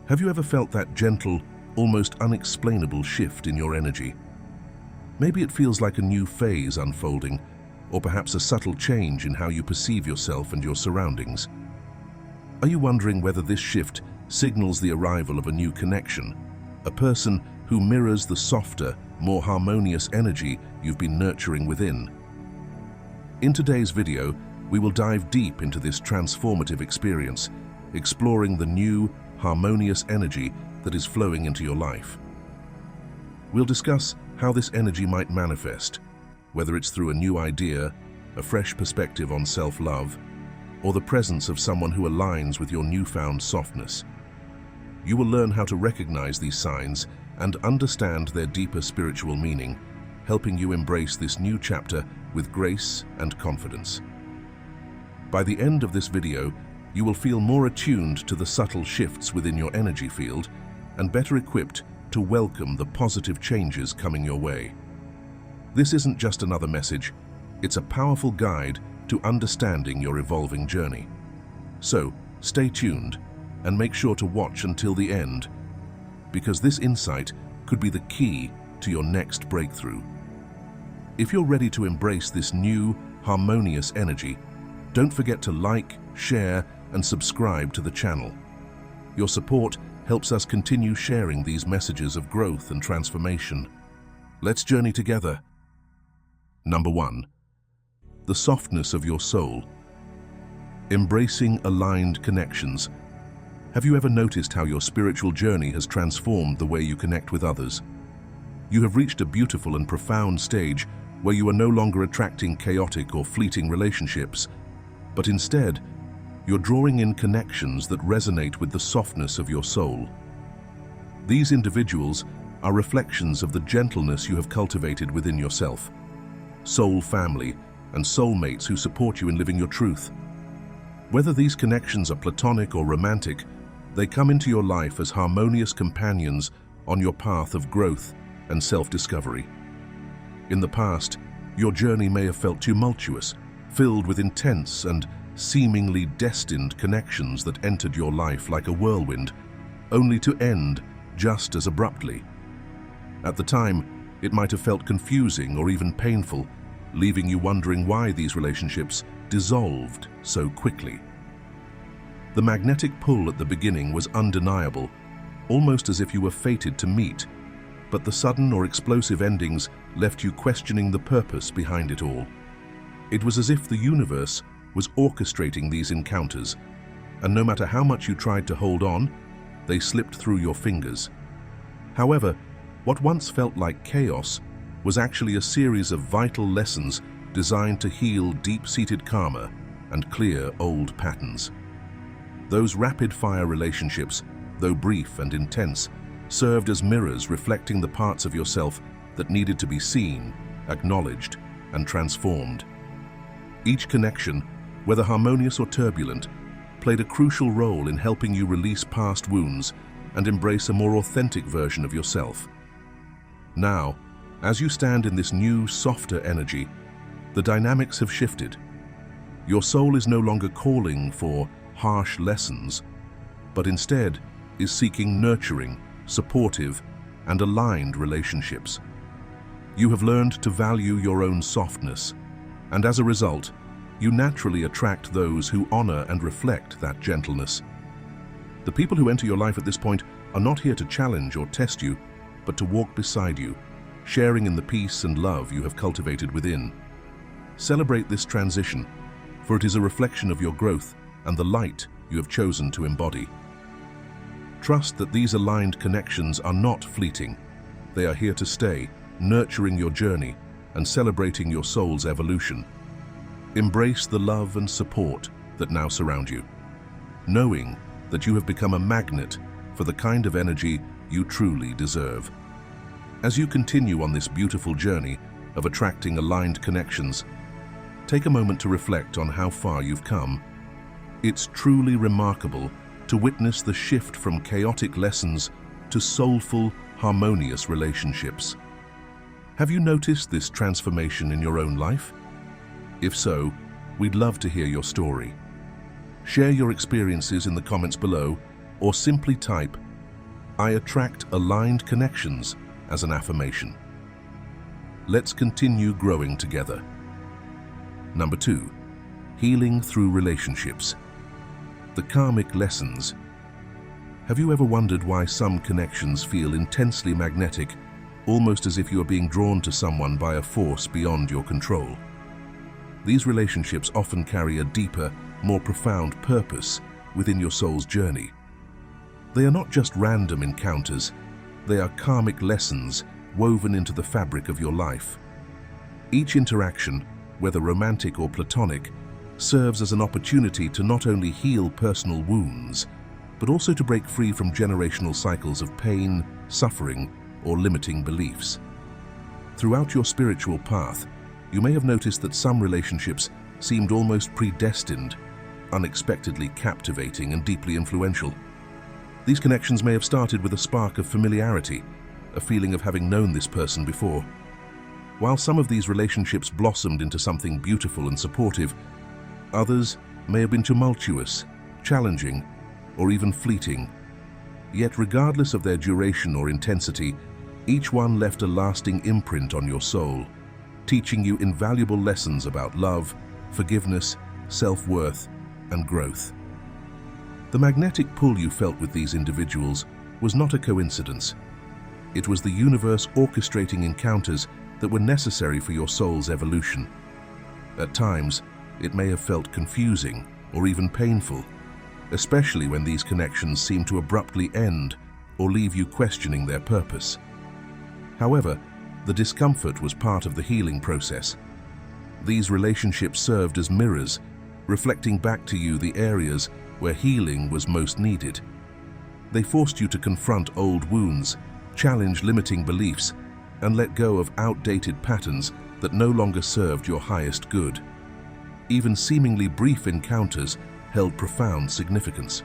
Have you ever felt that gentle, almost unexplainable shift in your energy? Maybe it feels like a new phase unfolding, or perhaps a subtle change in how you perceive yourself and your surroundings. Are you wondering whether this shift signals the arrival of a new connection, a person who mirrors the softer, more harmonious energy you've been nurturing within? In today's video, we will dive deep into this transformative experience, exploring the new, harmonious energy that is flowing into your life. We'll discuss how this energy might manifest, whether it's through a new idea, a fresh perspective on self-love, or the presence of someone who aligns with your newfound softness. You will learn how to recognize these signs and understand their deeper spiritual meaning, helping you embrace this new chapter with grace and confidence. By the end of this video, you will feel more attuned to the subtle shifts within your energy field and better equipped to welcome the positive changes coming your way. This isn't just another message, it's a powerful guide to understanding your evolving journey. So, stay tuned and make sure to watch until the end, because this insight could be the key to your next breakthrough. If you're ready to embrace this new, harmonious energy, don't forget to like, share, and subscribe to the channel. Your support helps us continue sharing these messages of growth and transformation. Let's journey together. Number 1. The softness of your soul. Embracing aligned connections. Have you ever noticed how your spiritual journey has transformed the way you connect with others? You have reached a beautiful and profound stage where you are no longer attracting chaotic or fleeting relationships, but instead, you're drawing in connections that resonate with the softness of your soul. These individuals are reflections of the gentleness you have cultivated within yourself. Soul family and soulmates who support you in living your truth. Whether these connections are platonic or romantic, they come into your life as harmonious companions on your path of growth and self-discovery. In the past, your journey may have felt tumultuous, filled with intense and seemingly destined connections that entered your life like a whirlwind, only to end just as abruptly. At the time, it might have felt confusing or even painful, leaving you wondering why these relationships dissolved so quickly. The magnetic pull at the beginning was undeniable, almost as if you were fated to meet, but the sudden or explosive endings left you questioning the purpose behind it all. It was as if the universe was orchestrating these encounters, and no matter how much you tried to hold on, they slipped through your fingers. However, what once felt like chaos was actually a series of vital lessons designed to heal deep-seated karma and clear old patterns. Those rapid-fire relationships, though brief and intense, served as mirrors reflecting the parts of yourself that needed to be seen, acknowledged, and transformed. Each connection, whether harmonious or turbulent, played a crucial role in helping you release past wounds and embrace a more authentic version of yourself. Now, as you stand in this new, softer energy, the dynamics have shifted. Your soul is no longer calling for harsh lessons, but instead is seeking nurturing, supportive, and aligned relationships. You have learned to value your own softness, and as a result, you naturally attract those who honor and reflect that gentleness. The people who enter your life at this point are not here to challenge or test you, but to walk beside you, sharing in the peace and love you have cultivated within. Celebrate this transition, for it is a reflection of your growth and the light you have chosen to embody. Trust that these aligned connections are not fleeting. They are here to stay, nurturing your journey and celebrating your soul's evolution. Embrace the love and support that now surround you, knowing that you have become a magnet for the kind of energy you truly deserve. As you continue on this beautiful journey of attracting aligned connections, take a moment to reflect on how far you've come. It's truly remarkable to witness the shift from chaotic lessons to soulful, harmonious relationships. Have you noticed this transformation in your own life? If so, we'd love to hear your story. Share your experiences in the comments below, or simply type I attract aligned connections as an affirmation. Let's continue growing together. Number 2, healing through relationships. The karmic lessons. Have you ever wondered why some connections feel intensely magnetic, almost as if you are being drawn to someone by a force beyond your control? These relationships often carry a deeper, more profound purpose within your soul's journey. They are not just random encounters, they are karmic lessons woven into the fabric of your life. Each interaction, whether romantic or platonic, serves as an opportunity to not only heal personal wounds, but also to break free from generational cycles of pain, suffering, or limiting beliefs. Throughout your spiritual path, you may have noticed that some relationships seemed almost predestined, unexpectedly captivating and deeply influential. These connections may have started with a spark of familiarity, a feeling of having known this person before. While some of these relationships blossomed into something beautiful and supportive, others may have been tumultuous, challenging, or even fleeting. Yet regardless of their duration or intensity, each one left a lasting imprint on your soul, teaching you invaluable lessons about love, forgiveness, self-worth, and growth. The magnetic pull you felt with these individuals was not a coincidence. It was the universe orchestrating encounters that were necessary for your soul's evolution. At times, it may have felt confusing or even painful, especially when these connections seem to abruptly end or leave you questioning their purpose. However, the discomfort was part of the healing process. These relationships served as mirrors, reflecting back to you the areas where healing was most needed. They forced you to confront old wounds, challenge limiting beliefs, and let go of outdated patterns that no longer served your highest good. Even seemingly brief encounters held profound significance.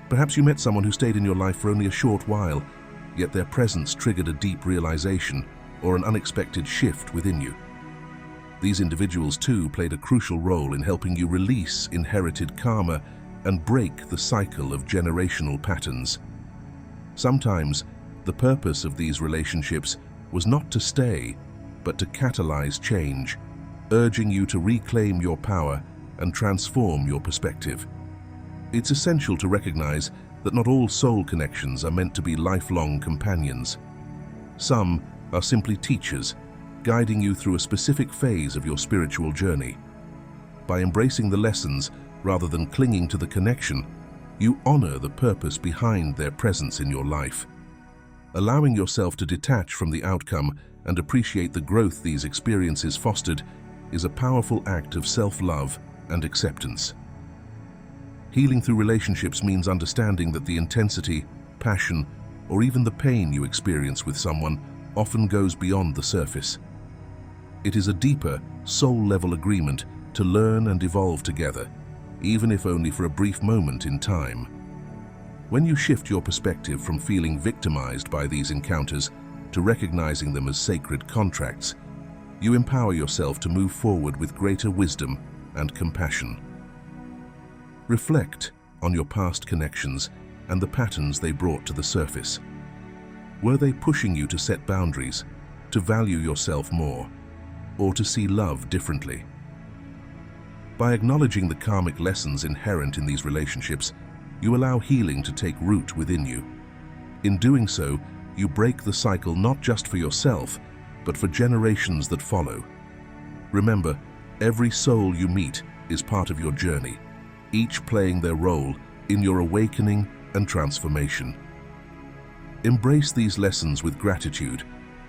Perhaps you met someone who stayed in your life for only a short while, yet their presence triggered a deep realization or an unexpected shift within you. These individuals too played a crucial role in helping you release inherited karma and break the cycle of generational patterns. Sometimes, the purpose of these relationships was not to stay, but to catalyze change, urging you to reclaim your power and transform your perspective. It's essential to recognize that not all soul connections are meant to be lifelong companions. Some are simply teachers, guiding you through a specific phase of your spiritual journey. By embracing the lessons rather than clinging to the connection, you honor the purpose behind their presence in your life. Allowing yourself to detach from the outcome and appreciate the growth these experiences fostered is a powerful act of self-love and acceptance. Healing through relationships means understanding that the intensity, passion, or even the pain you experience with someone often goes beyond the surface. It is a deeper, soul-level agreement to learn and evolve together, even if only for a brief moment in time. When you shift your perspective from feeling victimized by these encounters to recognizing them as sacred contracts, you empower yourself to move forward with greater wisdom and compassion. Reflect on your past connections and the patterns they brought to the surface. Were they pushing you to set boundaries, to value yourself more, or to see love differently? By acknowledging the karmic lessons inherent in these relationships, you allow healing to take root within you. In doing so, you break the cycle not just for yourself, but for generations that follow. Remember, every soul you meet is part of your journey, each playing their role in your awakening and transformation. Embrace these lessons with gratitude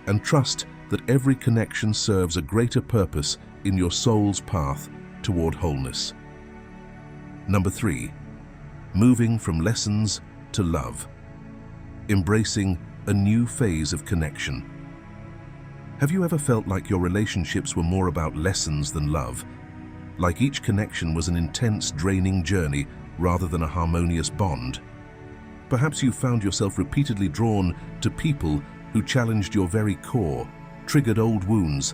and trust that every connection serves a greater purpose in your soul's path toward wholeness. Number 3, moving from lessons to love. Embracing a new phase of connection. Have you ever felt like your relationships were more about lessons than love? Like each connection was an intense, draining journey rather than a harmonious bond? Perhaps you found yourself repeatedly drawn to people who challenged your very core, triggered old wounds,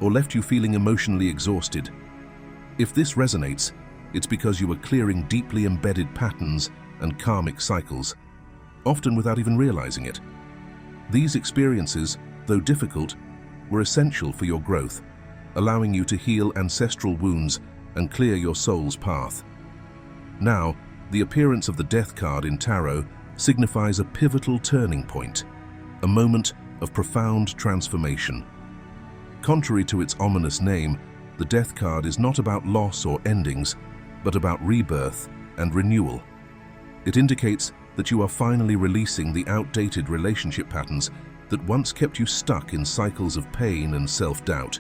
or left you feeling emotionally exhausted. If this resonates, it's because you are clearing deeply embedded patterns and karmic cycles. often without even realizing it. These experiences, though difficult, were essential for your growth, allowing you to heal ancestral wounds and clear your soul's path. Now, the appearance of the Death card in Tarot signifies a pivotal turning point, a moment of profound transformation. Contrary to its ominous name, the Death card is not about loss or endings, but about rebirth and renewal. It indicates that you are finally releasing the outdated relationship patterns that once kept you stuck in cycles of pain and self-doubt.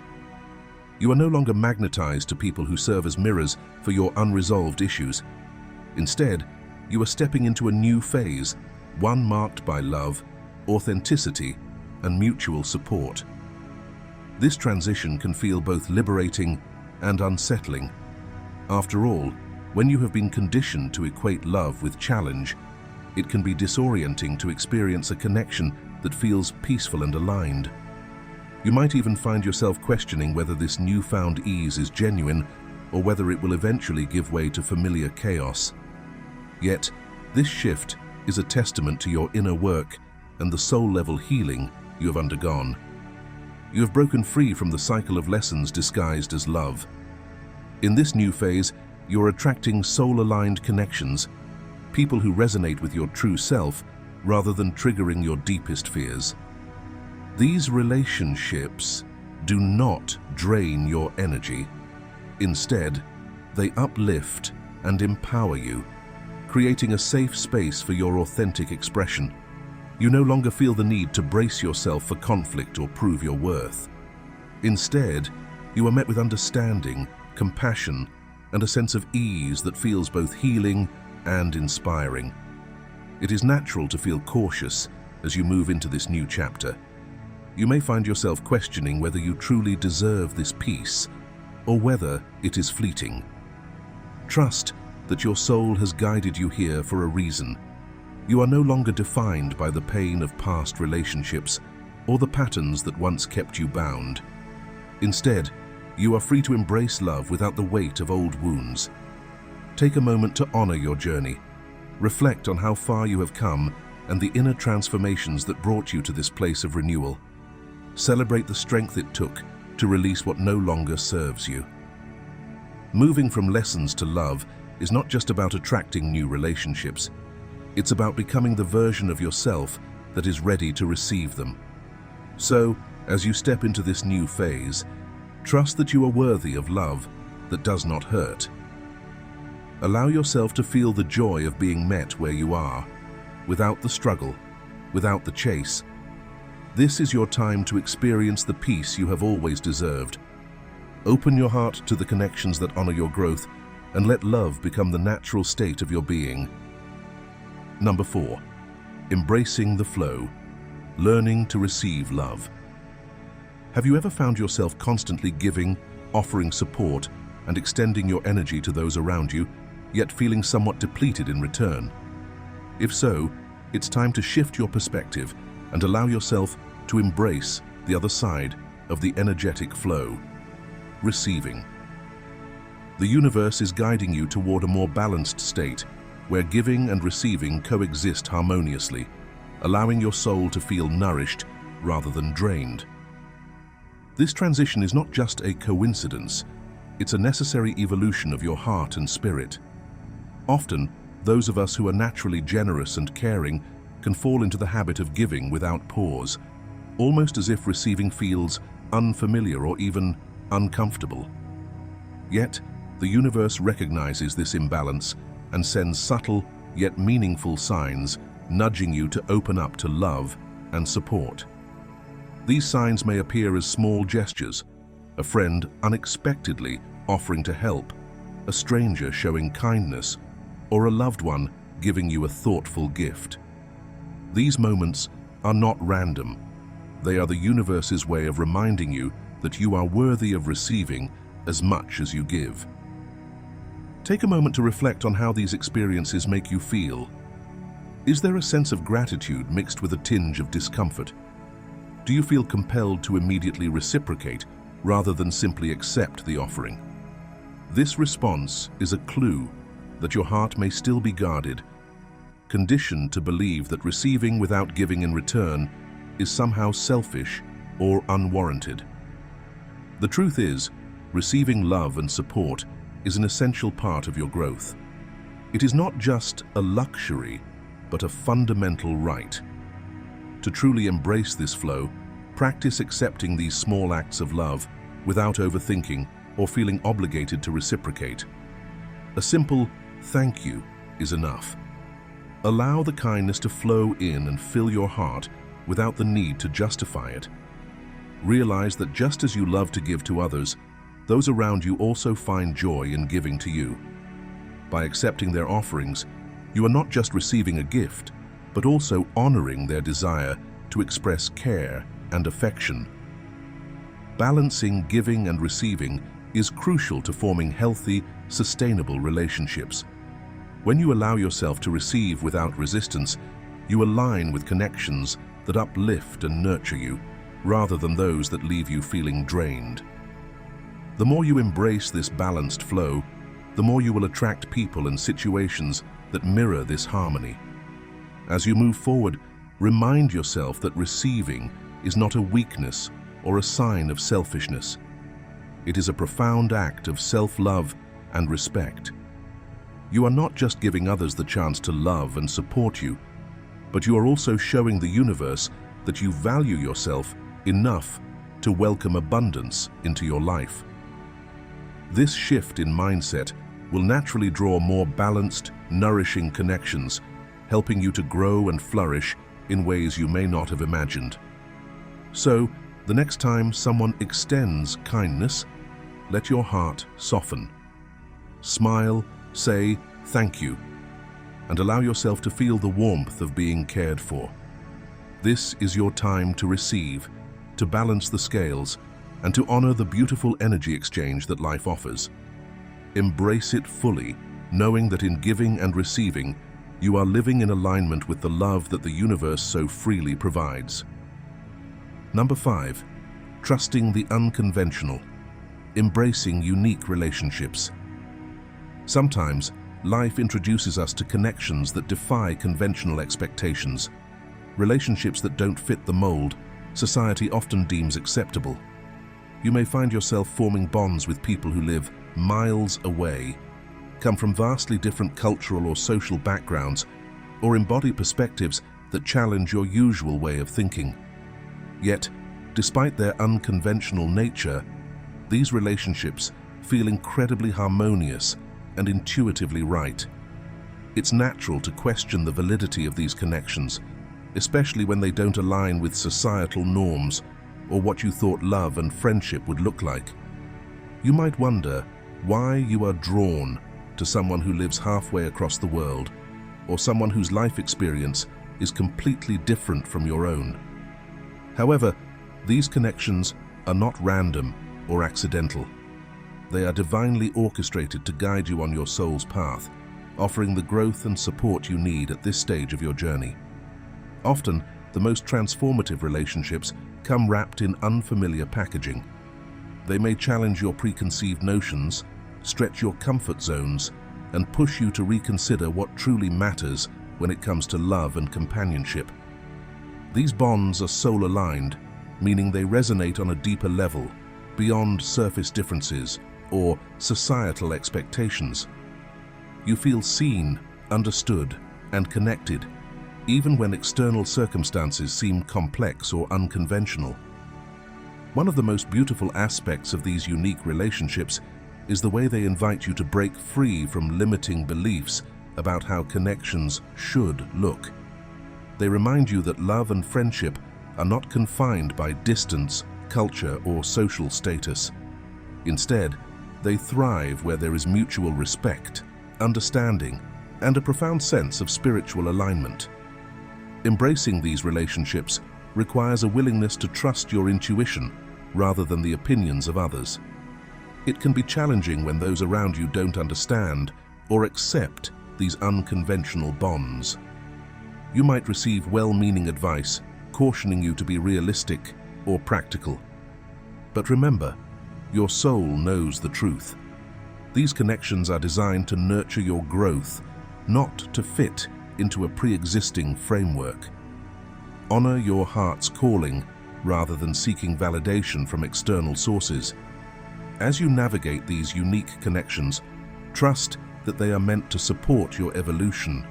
You are no longer magnetized to people who serve as mirrors for your unresolved issues. Instead, you are stepping into a new phase, one marked by love, authenticity, and mutual support. This transition can feel both liberating and unsettling. After all, when you have been conditioned to equate love with challenge, it can be disorienting to experience a connection that feels peaceful and aligned. You might even find yourself questioning whether this newfound ease is genuine or whether it will eventually give way to familiar chaos. Yet, this shift is a testament to your inner work and the soul-level healing you have undergone. You have broken free from the cycle of lessons disguised as love. In this new phase, you're attracting soul-aligned connections, people who resonate with your true self rather than triggering your deepest fears. These relationships do not drain your energy. Instead, they uplift and empower you, creating a safe space for your authentic expression. You no longer feel the need to brace yourself for conflict or prove your worth. Instead, you are met with understanding, compassion, and a sense of ease that feels both healing and inspiring. It is natural to feel cautious as you move into this new chapter. You may find yourself questioning whether you truly deserve this peace or whether it is fleeting. Trust that your soul has guided you here for a reason. You are no longer defined by the pain of past relationships or the patterns that once kept you bound. Instead, you are free to embrace love without the weight of old wounds. Take a moment to honor your journey. Reflect on how far you have come and the inner transformations that brought you to this place of renewal. Celebrate the strength it took to release what no longer serves you. Moving from lessons to love is not just about attracting new relationships. It's about becoming the version of yourself that is ready to receive them. So, as you step into this new phase, trust that you are worthy of love that does not hurt. Allow yourself to feel the joy of being met where you are, without the struggle, without the chase. This is your time to experience the peace you have always deserved. Open your heart to the connections that honor your growth and let love become the natural state of your being. Number 4, embracing the flow, learning to receive love. Have you ever found yourself constantly giving, offering support, and extending your energy to those around you, yet feeling somewhat depleted in return? If so, it's time to shift your perspective and allow yourself to embrace the other side of the energetic flow, receiving. The universe is guiding you toward a more balanced state, where giving and receiving coexist harmoniously, allowing your soul to feel nourished rather than drained. This transition is not just a coincidence, it's a necessary evolution of your heart and spirit. Often, those of us who are naturally generous and caring can fall into the habit of giving without pause, almost as if receiving feels unfamiliar or even uncomfortable. Yet, the universe recognizes this imbalance and sends subtle yet meaningful signs, nudging you to open up to love and support. These signs may appear as small gestures, a friend unexpectedly offering to help, a stranger showing kindness, or a loved one giving you a thoughtful gift. These moments are not random. They are the universe's way of reminding you that you are worthy of receiving as much as you give. Take a moment to reflect on how these experiences make you feel. Is there a sense of gratitude mixed with a tinge of discomfort? Do you feel compelled to immediately reciprocate rather than simply accept the offering? This response is a clue that your heart may still be guarded, conditioned to believe that receiving without giving in return is somehow selfish or unwarranted. The truth is, receiving love and support is an essential part of your growth. It is not just a luxury, but a fundamental right. To truly embrace this flow, practice accepting these small acts of love without overthinking or feeling obligated to reciprocate. A simple thank you is enough. Allow the kindness to flow in and fill your heart without the need to justify it. Realize that just as you love to give to others, those around you also find joy in giving to you. By accepting their offerings, you are not just receiving a gift, but also honoring their desire to express care and affection. Balancing giving and receiving is crucial to forming healthy, sustainable relationships. When you allow yourself to receive without resistance, you align with connections that uplift and nurture you, rather than those that leave you feeling drained. The more you embrace this balanced flow, the more you will attract people and situations that mirror this harmony. As you move forward, remind yourself that receiving is not a weakness or a sign of selfishness. It is a profound act of self-love and respect. You are not just giving others the chance to love and support you, but you are also showing the universe that you value yourself enough to welcome abundance into your life. This shift in mindset will naturally draw more balanced, nourishing connections, helping you to grow and flourish in ways you may not have imagined. So, the next time someone extends kindness, let your heart soften. Smile, say thank you, and allow yourself to feel the warmth of being cared for. This is your time to receive, to balance the scales, and to honor the beautiful energy exchange that life offers. Embrace it fully, knowing that in giving and receiving, you are living in alignment with the love that the universe so freely provides. Number 5, trusting the unconventional, embracing unique relationships. Sometimes, life introduces us to connections that defy conventional expectations. Relationships that don't fit the mold society often deems acceptable. You may find yourself forming bonds with people who live miles away, come from vastly different cultural or social backgrounds, or embody perspectives that challenge your usual way of thinking. Yet, despite their unconventional nature, these relationships feel incredibly harmonious and intuitively right. It's natural to question the validity of these connections, especially when they don't align with societal norms or what you thought love and friendship would look like. You might wonder why you are drawn to someone who lives halfway across the world, or someone whose life experience is completely different from your own. However, these connections are not random or accidental. They are divinely orchestrated to guide you on your soul's path, offering the growth and support you need at this stage of your journey. Often, the most transformative relationships come wrapped in unfamiliar packaging. They may challenge your preconceived notions, stretch your comfort zones, and push you to reconsider what truly matters when it comes to love and companionship. These bonds are soul-aligned, meaning they resonate on a deeper level, beyond surface differences or societal expectations. You feel seen, understood, and connected, even when external circumstances seem complex or unconventional. One of the most beautiful aspects of these unique relationships is the way they invite you to break free from limiting beliefs about how connections should look. They remind you that love and friendship are not confined by distance, culture, or social status. Instead, they thrive where there is mutual respect, understanding, and a profound sense of spiritual alignment. Embracing these relationships requires a willingness to trust your intuition rather than the opinions of others. It can be challenging when those around you don't understand or accept these unconventional bonds. You might receive well-meaning advice, cautioning you to be realistic or practical. But remember, your soul knows the truth. These connections are designed to nurture your growth, not to fit into a pre-existing framework. Honor your heart's calling rather than seeking validation from external sources. As you navigate these unique connections, trust that they are meant to support your evolution.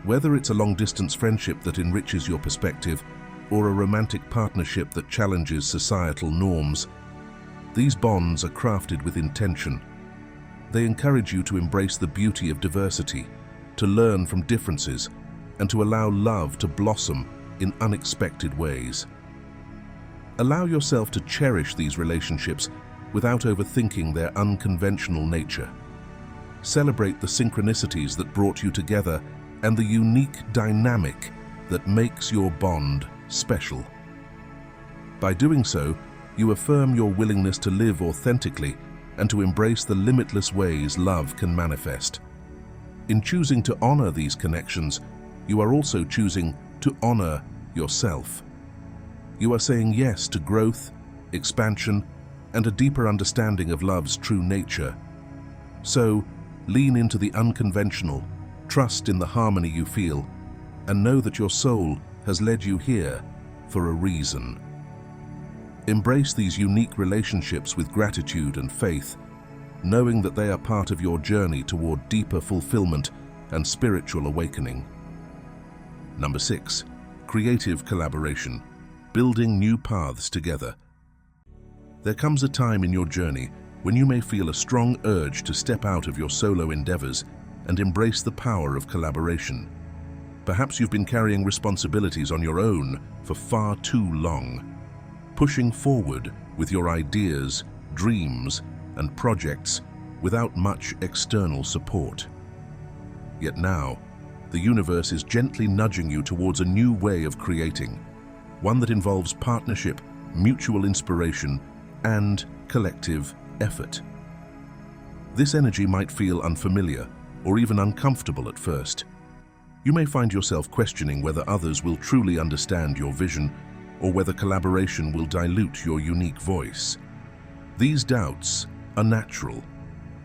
Whether it's a long-distance friendship that enriches your perspective or a romantic partnership that challenges societal norms, these bonds are crafted with intention. They encourage you to embrace the beauty of diversity, to learn from differences, and to allow love to blossom in unexpected ways. Allow yourself to cherish these relationships without overthinking their unconventional nature. Celebrate the synchronicities that brought you together and the unique dynamic that makes your bond special. By doing so, you affirm your willingness to live authentically and to embrace the limitless ways love can manifest. In choosing to honor these connections, you are also choosing to honor yourself. You are saying yes to growth, expansion, and a deeper understanding of love's true nature. So, lean into the unconventional, trust in the harmony you feel, and know that your soul has led you here for a reason. Embrace these unique relationships with gratitude and faith, knowing that they are part of your journey toward deeper fulfillment and spiritual awakening. Number 6. Creative collaboration, building new paths together. There comes a time in your journey when you may feel a strong urge to step out of your solo endeavors and embrace the power of collaboration. Perhaps you've been carrying responsibilities on your own for far too long, pushing forward with your ideas, dreams, and projects without much external support. Yet now, the universe is gently nudging you towards a new way of creating, one that involves partnership, mutual inspiration, and collective effort. This energy might feel unfamiliar or even uncomfortable at first. You may find yourself questioning whether others will truly understand your vision or whether collaboration will dilute your unique voice. These doubts are natural,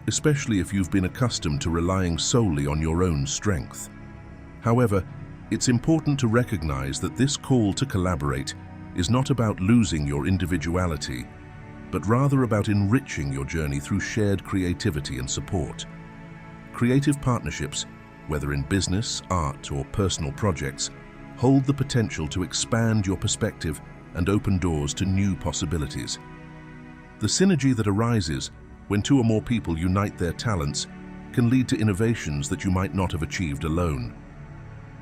especially if you've been accustomed to relying solely on your own strength. However, it's important to recognize that this call to collaborate is not about losing your individuality, but rather about enriching your journey through shared creativity and support. Creative partnerships, whether in business, art, or personal projects, hold the potential to expand your perspective and open doors to new possibilities. The synergy that arises when two or more people unite their talents can lead to innovations that you might not have achieved alone.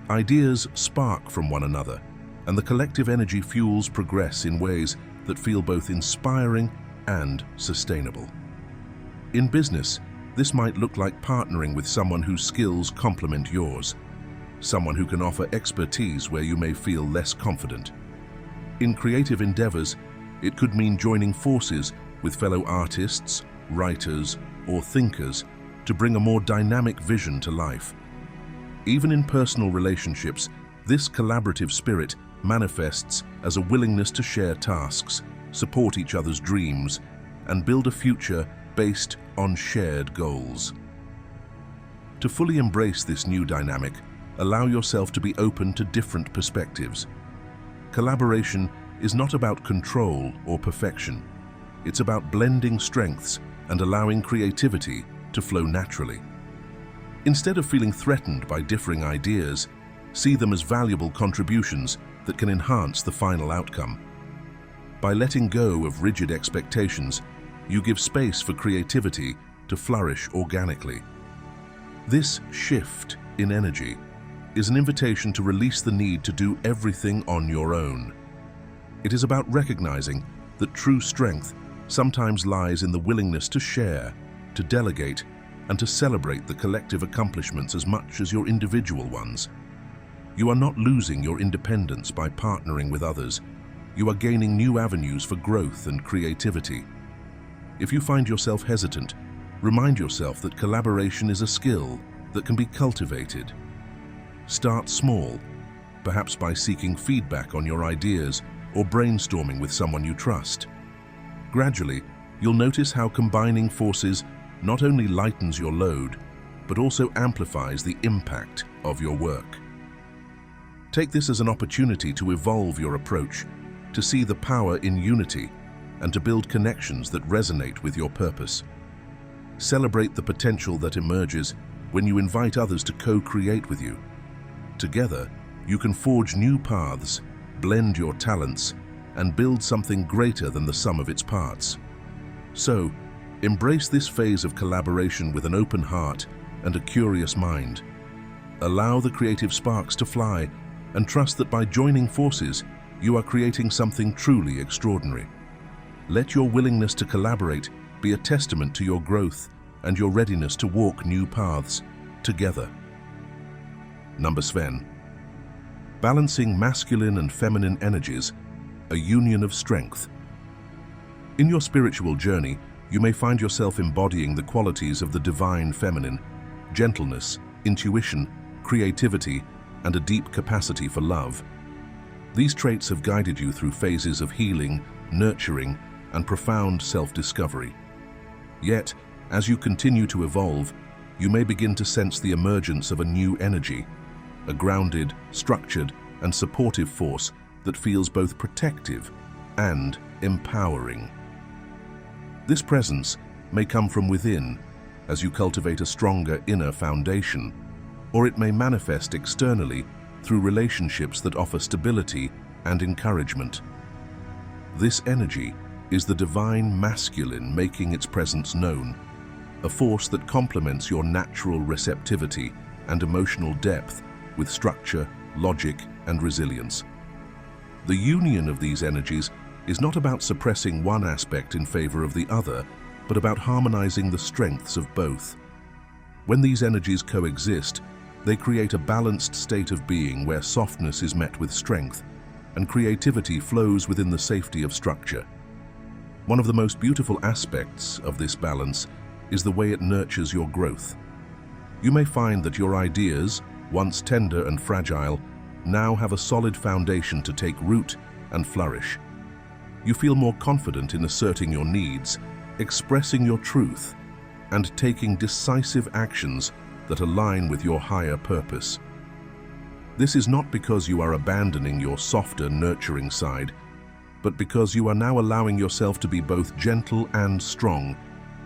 Ideas spark from one another, and the collective energy fuels progress in ways that feel both inspiring and sustainable. In business, this might look like partnering with someone whose skills complement yours, someone who can offer expertise where you may feel less confident. In creative endeavors, it could mean joining forces with fellow artists, writers, or thinkers to bring a more dynamic vision to life. Even in personal relationships, this collaborative spirit manifests as a willingness to share tasks, support each other's dreams, and build a future based on shared goals. To fully embrace this new dynamic, allow yourself to be open to different perspectives. Collaboration is not about control or perfection. It's about blending strengths and allowing creativity to flow naturally. Instead of feeling threatened by differing ideas, see them as valuable contributions that can enhance the final outcome. By letting go of rigid expectations, you give space for creativity to flourish organically. This shift in energy is an invitation to release the need to do everything on your own. It is about recognizing that true strength sometimes lies in the willingness to share, to delegate, and to celebrate the collective accomplishments as much as your individual ones. You are not losing your independence by partnering with others. You are gaining new avenues for growth and creativity. If you find yourself hesitant, remind yourself that collaboration is a skill that can be cultivated. Start small, perhaps by seeking feedback on your ideas or brainstorming with someone you trust. Gradually, you'll notice how combining forces not only lightens your load, but also amplifies the impact of your work. Take this as an opportunity to evolve your approach, to see the power in unity, and to build connections that resonate with your purpose. Celebrate the potential that emerges when you invite others to co-create with you. Together, you can forge new paths, blend your talents, and build something greater than the sum of its parts. So, embrace this phase of collaboration with an open heart and a curious mind. Allow the creative sparks to fly, and trust that by joining forces, you are creating something truly extraordinary. Let your willingness to collaborate be a testament to your growth and your readiness to walk new paths together. Number 7. Balancing masculine and feminine energies, a union of strength. In your spiritual journey, you may find yourself embodying the qualities of the divine feminine: gentleness, intuition, creativity, and a deep capacity for love. These traits have guided you through phases of healing, nurturing, and profound self-discovery. Yet, as you continue to evolve, you may begin to sense the emergence of a new energy, a grounded, structured, and supportive force that feels both protective and empowering. This presence may come from within as you cultivate a stronger inner foundation, or it may manifest externally through relationships that offer stability and encouragement. This energy is the divine masculine making its presence known, a force that complements your natural receptivity and emotional depth with structure, logic, and resilience. The union of these energies is not about suppressing one aspect in favor of the other, but about harmonizing the strengths of both. When these energies coexist, they create a balanced state of being where softness is met with strength and creativity flows within the safety of structure. One of the most beautiful aspects of this balance is the way it nurtures your growth. You may find that your ideas, once tender and fragile, now have a solid foundation to take root and flourish. You feel more confident in asserting your needs, expressing your truth, and taking decisive actions that align with your higher purpose. This is not because you are abandoning your softer, nurturing side, but because you are now allowing yourself to be both gentle and strong,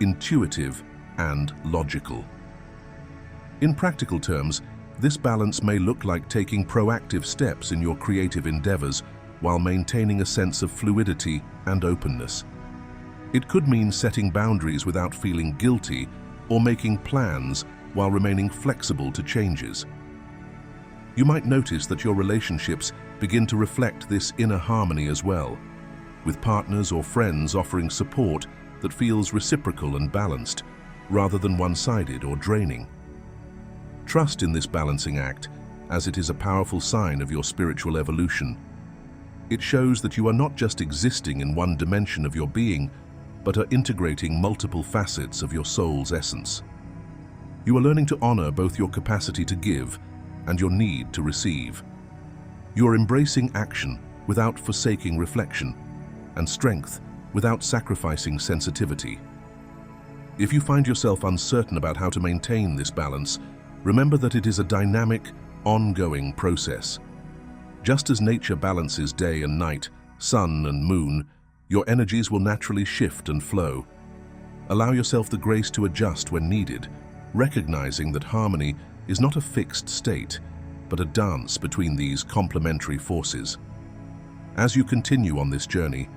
intuitive and logical. In practical terms, this balance may look like taking proactive steps in your creative endeavors while maintaining a sense of fluidity and openness. It could mean setting boundaries without feeling guilty or making plans while remaining flexible to changes. You might notice that your relationships begin to reflect this inner harmony as well, with partners or friends offering support that feels reciprocal and balanced, rather than one-sided or draining. Trust in this balancing act, as it is a powerful sign of your spiritual evolution. It shows that you are not just existing in one dimension of your being, but are integrating multiple facets of your soul's essence. You are learning to honor both your capacity to give and your need to receive. You are embracing action without forsaking reflection, and strength without sacrificing sensitivity. If you find yourself uncertain about how to maintain this balance, remember that it is a dynamic, ongoing process. Just as nature balances day and night, sun and moon, your energies will naturally shift and flow. Allow yourself the grace to adjust when needed, recognizing that harmony is not a fixed state, but a dance between these complementary forces. As you continue on this journey,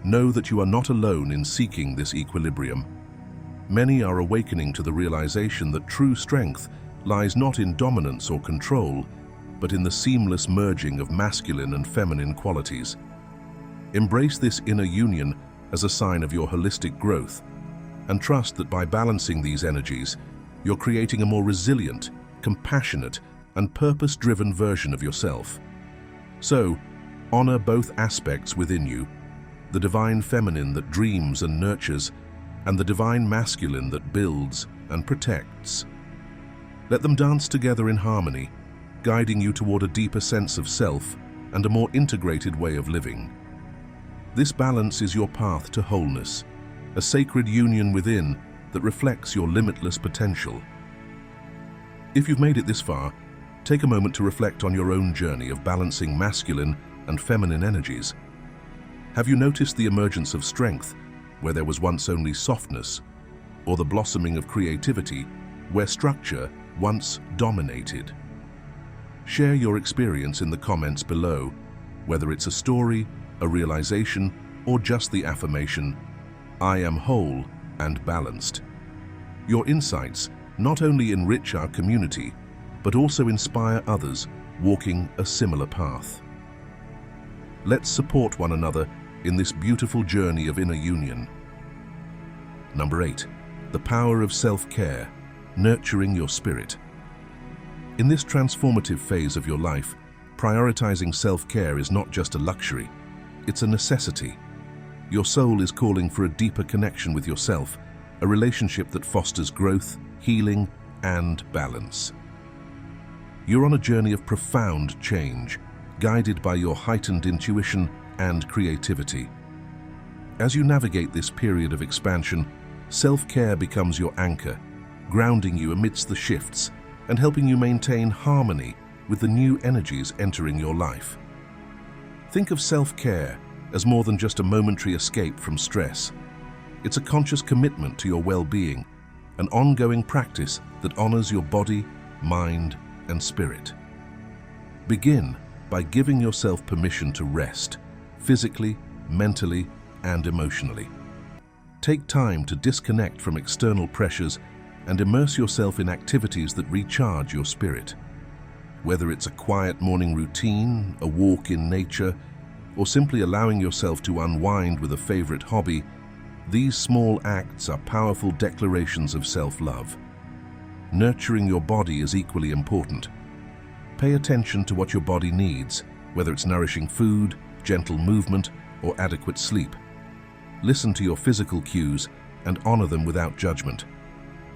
know that you are not alone in seeking this equilibrium. Many are awakening to the realization that true strength lies not in dominance or control, but in the seamless merging of masculine and feminine qualities. Embrace this inner union as a sign of your holistic growth, and trust that by balancing these energies, you're creating a more resilient, compassionate, and purpose-driven version of yourself. So, honor both aspects within you, the divine feminine that dreams and nurtures, and the divine masculine that builds and protects. Let them dance together in harmony, guiding you toward a deeper sense of self and a more integrated way of living. This balance is your path to wholeness, a sacred union within that reflects your limitless potential. If you've made it this far, take a moment to reflect on your own journey of balancing masculine and feminine energies. Have you noticed the emergence of strength where there was once only softness, or the blossoming of creativity where structure once dominated? Share your experience in the comments below, whether it's a story, a realization, or just the affirmation, "I am whole and balanced." Your insights not only enrich our community, but also inspire others walking a similar path. Let's support one another in this beautiful journey of inner union. Number 8, the power of self-care, nurturing your spirit. In this transformative phase of your life, prioritizing self-care is not just a luxury, it's a necessity. Your soul is calling for a deeper connection with yourself, a relationship that fosters growth, healing, and balance. You're on a journey of profound change, guided by your heightened intuition and creativity. As you navigate this period of expansion, self-care becomes your anchor, grounding you amidst the shifts and helping you maintain harmony with the new energies entering your life. Think of self-care as more than just a momentary escape from stress. It's a conscious commitment to your well-being, an ongoing practice that honors your body, mind, and spirit. Begin by giving yourself permission to rest, physically, mentally, and emotionally. Take time to disconnect from external pressures and immerse yourself in activities that recharge your spirit. Whether it's a quiet morning routine, a walk in nature, or simply allowing yourself to unwind with a favorite hobby, these small acts are powerful declarations of self-love. Nurturing your body is equally important. Pay attention to what your body needs, whether it's nourishing food, gentle movement, or adequate sleep. Listen to your physical cues and honor them without judgment.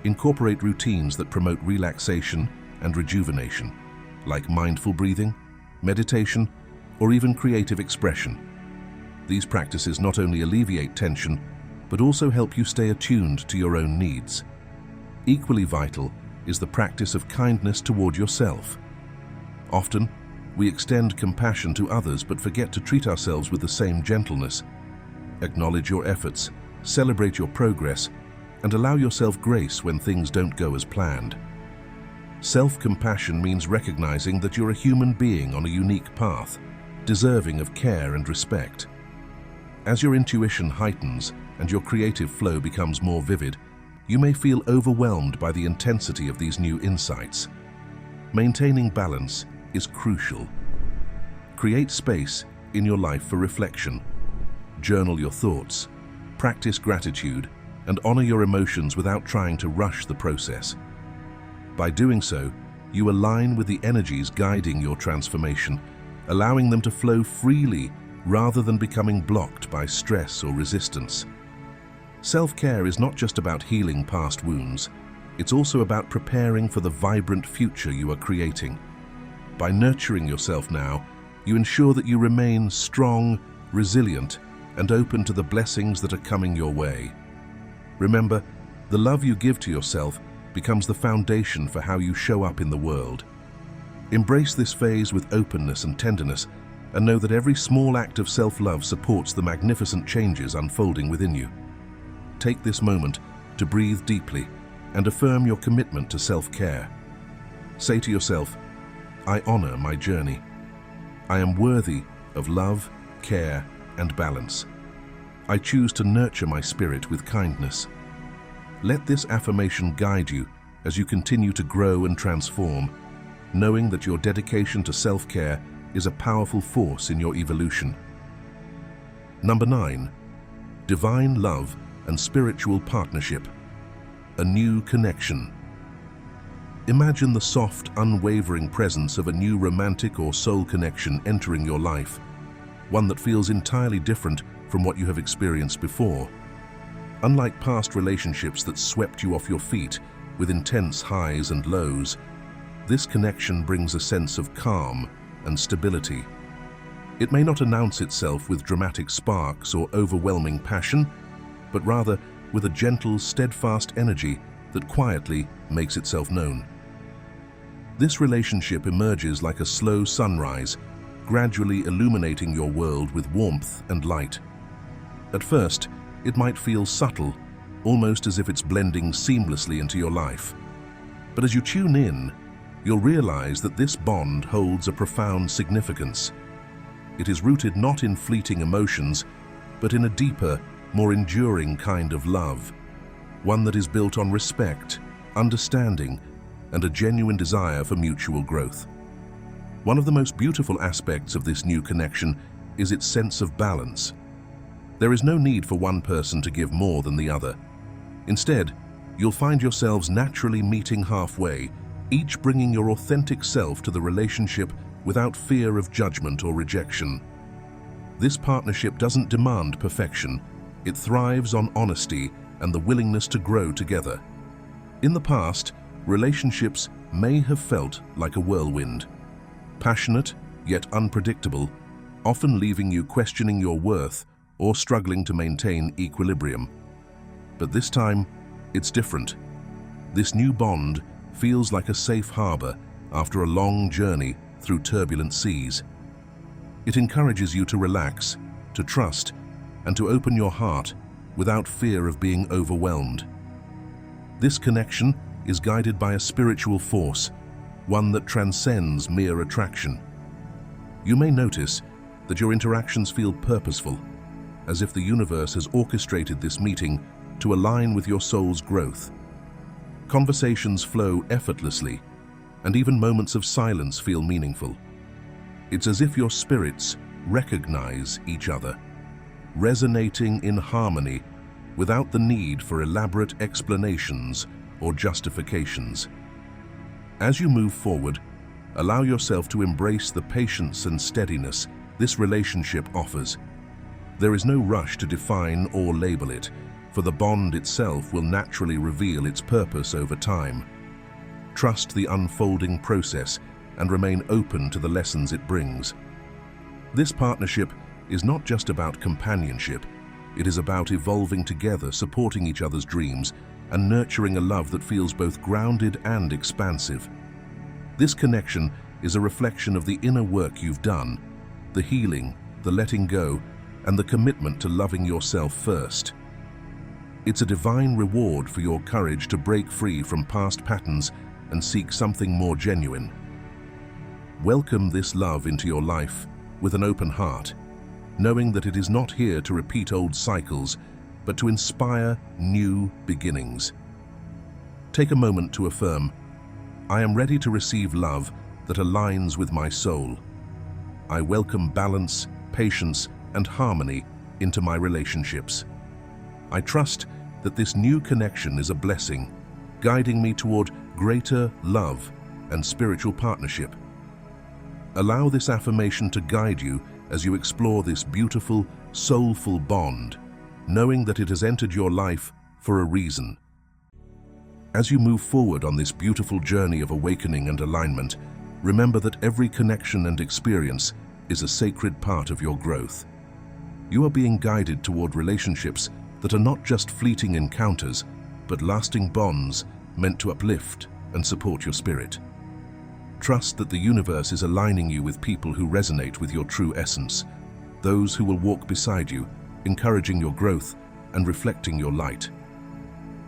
Incorporate routines that promote relaxation and rejuvenation, like mindful breathing, meditation, or even creative expression. These practices not only alleviate tension, but also help you stay attuned to your own needs. Equally vital is the practice of kindness toward yourself. Often, we extend compassion to others but forget to treat ourselves with the same gentleness. Acknowledge your efforts, celebrate your progress, and allow yourself grace when things don't go as planned. Self-compassion means recognizing that you're a human being on a unique path, deserving of care and respect. As your intuition heightens and your creative flow becomes more vivid, you may feel overwhelmed by the intensity of these new insights. Maintaining balance is crucial. Create space in your life for reflection. Journal your thoughts, practice gratitude, and honor your emotions without trying to rush the process. By doing so, you align with the energies guiding your transformation, allowing them to flow freely rather than becoming blocked by stress or resistance. Self-care is not just about healing past wounds, it's also about preparing for the vibrant future you are creating. By nurturing yourself now, you ensure that you remain strong, resilient, and open to the blessings that are coming your way. Remember, the love you give to yourself becomes the foundation for how you show up in the world. Embrace this phase with openness and tenderness, and know that every small act of self-love supports the magnificent changes unfolding within you. Take this moment to breathe deeply and affirm your commitment to self-care. Say to yourself, "I honor my journey. I am worthy of love, care, and balance. I choose to nurture my spirit with kindness." Let this affirmation guide you as you continue to grow and transform, knowing that your dedication to self-care is a powerful force in your evolution. Number 9, divine love and spiritual partnership, a new connection. Imagine the soft, unwavering presence of a new romantic or soul connection entering your life, one that feels entirely different from what you have experienced before. Unlike past relationships that swept you off your feet with intense highs and lows, this connection brings a sense of calm and stability. It may not announce itself with dramatic sparks or overwhelming passion, but rather with a gentle, steadfast energy that quietly makes itself known. This relationship emerges like a slow sunrise, gradually illuminating your world with warmth and light. At first, it might feel subtle, almost as if it's blending seamlessly into your life. But as you tune in, you'll realize that this bond holds a profound significance. It is rooted not in fleeting emotions, but in a deeper, more enduring kind of love, one that is built on respect, understanding, and a genuine desire for mutual growth. One of the most beautiful aspects of this new connection is its sense of balance. There is no need for one person to give more than the other. Instead, you'll find yourselves naturally meeting halfway, each bringing your authentic self to the relationship without fear of judgment or rejection. This partnership doesn't demand perfection. It thrives on honesty and the willingness to grow together. In the past, relationships may have felt like a whirlwind, passionate yet unpredictable, often leaving you questioning your worth or struggling to maintain equilibrium. But this time, it's different. This new bond feels like a safe harbor after a long journey through turbulent seas. It encourages you to relax, to trust, and to open your heart without fear of being overwhelmed. This connection is guided by a spiritual force, one that transcends mere attraction. You may notice that your interactions feel purposeful, as if the universe has orchestrated this meeting to align with your soul's growth. Conversations flow effortlessly, and even moments of silence feel meaningful. It's as if your spirits recognize each other, resonating in harmony without the need for elaborate explanations or justifications. As you move forward, allow yourself to embrace the patience and steadiness this relationship offers. There is no rush to define or label it, for the bond itself will naturally reveal its purpose over time. Trust the unfolding process and remain open to the lessons it brings. This partnership is not just about companionship, it is about evolving together, supporting each other's dreams, and nurturing a love that feels both grounded and expansive. This connection is a reflection of the inner work you've done, the healing, the letting go, and the commitment to loving yourself first. It's a divine reward for your courage to break free from past patterns and seek something more genuine. Welcome this love into your life with an open heart, knowing that it is not here to repeat old cycles, but to inspire new beginnings. Take a moment to affirm, I am ready to receive love that aligns with my soul. I welcome balance, patience, and harmony into my relationships. I trust that this new connection is a blessing, guiding me toward greater love and spiritual partnership. Allow this affirmation to guide you as you explore this beautiful, soulful bond, knowing that it has entered your life for a reason. As you move forward on this beautiful journey of awakening and alignment, remember that every connection and experience is a sacred part of your growth. You are being guided toward relationships that are not just fleeting encounters, but lasting bonds meant to uplift and support your spirit. Trust that the universe is aligning you with people who resonate with your true essence, those who will walk beside you, encouraging your growth and reflecting your light.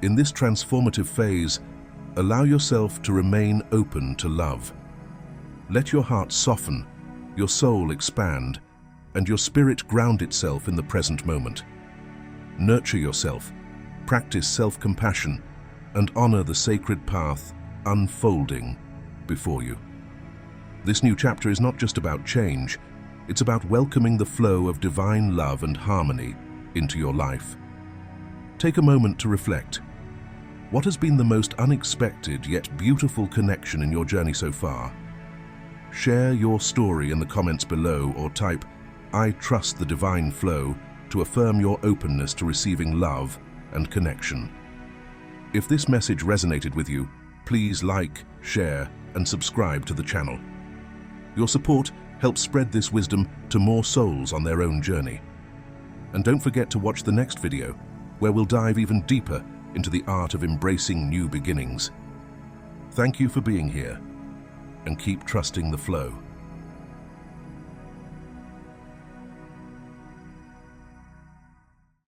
In this transformative phase, allow yourself to remain open to love. Let your heart soften, your soul expand, and your spirit ground itself in the present moment. Nurture yourself, practice self-compassion, and honor the sacred path unfolding before you. This new chapter is not just about change, it's about welcoming the flow of divine love and harmony into your life. Take a moment to reflect. What has been the most unexpected yet beautiful connection in your journey so far? Share your story in the comments below or type, I trust the divine flow, to affirm your openness to receiving love and connection. If this message resonated with you, please like, share, and subscribe to the channel. Your support helps spread this wisdom to more souls on their own journey. And don't forget to watch the next video, where we'll dive even deeper into the art of embracing new beginnings. Thank you for being here. and keep trusting the flow.